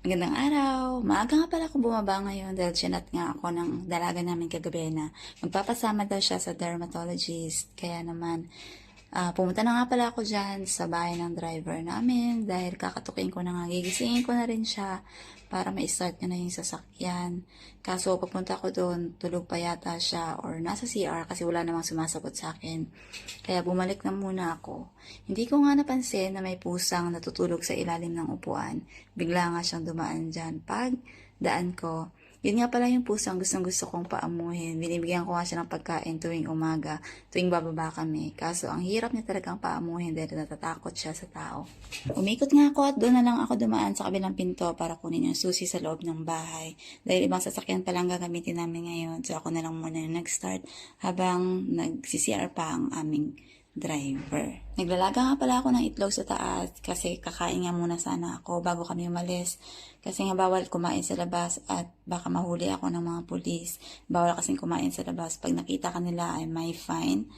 Magandang araw. Maaga nga pala ako bumaba ngayon dahil chinat nga ako ng dalaga namin kagabi na magpapasama daw siya sa dermatologist. Kaya naman, pumunta na nga pala ako dyan sa bahay ng driver namin dahil kakatukin ko na nga, gigisingin ko na rin siya para ma-start niya na yung sasakyan. Kaso papunta ko doon, tulog pa yata siya or nasa CR kasi wala namang sumasagot sa akin. Kaya bumalik na muna ako. Hindi ko nga napansin na may pusang natutulog sa ilalim ng upuan. Bigla nga siyang dumaan dyan. Pag daan ko, yun nga pala yung pusang gustong-gusto kong paamuhin. Binibigyan ko nga siya ng pagkain tuwing umaga, tuwing bababa kami. Kaso ang hirap niya talagang paamuhin dahil natatakot siya sa tao. Umikot nga ako at doon na lang ako dumaan sa kabilang pinto para kunin yung susi sa loob ng bahay. Dahil ibang sasakyan pa lang gagamitin namin ngayon. So ako na lang muna yung nag-start habang nag-CCR pa ang aming driver. Naglalaga nga pala ako ng itlog sa taas kasi kakain nga muna sana ako bago kami umalis. Kasi nga bawal kumain sa labas at baka mahuli ako ng mga pulis. Bawal kasing kumain sa labas. Pag nakita kanila ay may fine.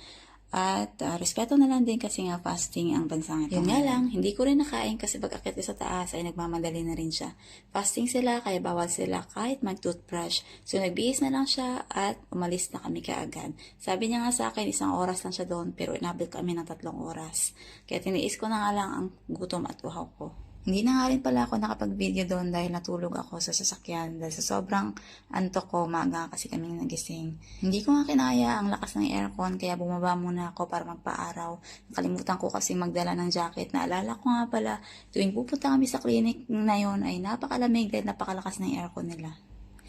At respeto na lang din kasi nga fasting ang bansang ito. Yun nga lang, hindi ko rin nakain kasi pag akit sa taas ay nagmamadali na rin siya. Fasting sila kaya bawal sila kahit mag-toothbrush. So nagbihis na lang siya at umalis na kami kaagad. Sabi niya nga sa akin, 1 oras lang siya doon pero inabot kami ng 3 oras. Kaya tiniis ko na nga lang ang gutom at uhaw ko. Hindi na nga rin pala ako nakapag-video doon dahil natulog ako sa sasakyan dahil sa sobrang antok ko, maaga kasi kaming nagising. Hindi ko nga kinaya ang lakas ng aircon kaya bumaba muna ako para magpa-araw. Nakalimutan ko kasi magdala ng jacket. Naalala ko nga pala, tuwing pupunta kami sa clinic na yon ay napakalamig dahil napakalakas ng aircon nila.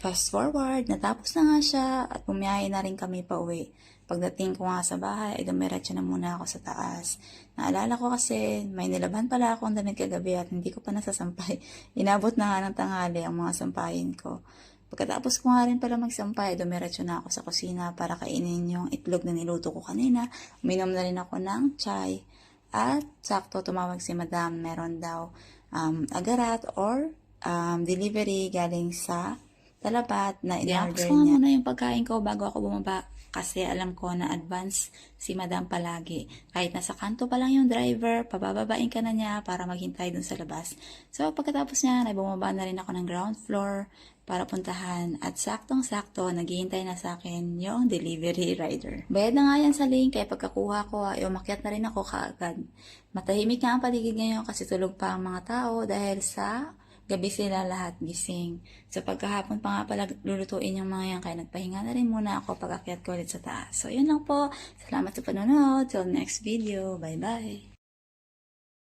Fast forward, natapos na nga siya at bumiyahe na rin kami pa uwi. Pagdating ko nga sa bahay, ay dumiretso na muna ako sa taas. Naalala ko kasi may nilaban pala akong damit kagabi at hindi ko pa nasasampay. Inabot na nga ng tanghali ang mga sampayin ko. Pagkatapos ko nga rin pala magsampay, dumiretso na ako sa kusina para kainin yung itlog na niluto ko kanina. Uminom na rin ako ng chai. At sakto tumawag si madam, meron daw agarat or delivery galing sa Talabat na in-order niya. Muna yung pagkain ko bago ako bumaba kasi alam ko na advance si madam palagi. Kahit nasa kanto pa lang yung driver, pabababain ka na niya para maghintay dun sa labas. So pagkatapos niya, ay bumaba na rin ako ng ground floor para puntahan at saktong-sakto naghihintay na sa akin yung delivery rider. Bayad na nga yan sa link kaya pagkakuha ko ay umakyat na rin ako kaagad. Matahimik nga ang paligid ngayon kasi tulog pa ang mga tao dahil sa gabi sila lahat gising. So pagkahapon pa nga pala lulutuin yung mga yan kaya nagpahinga na rin muna ako pag akyat ko ulit sa taas. So yun lang po. Salamat sa panonood. Till next video. Bye bye.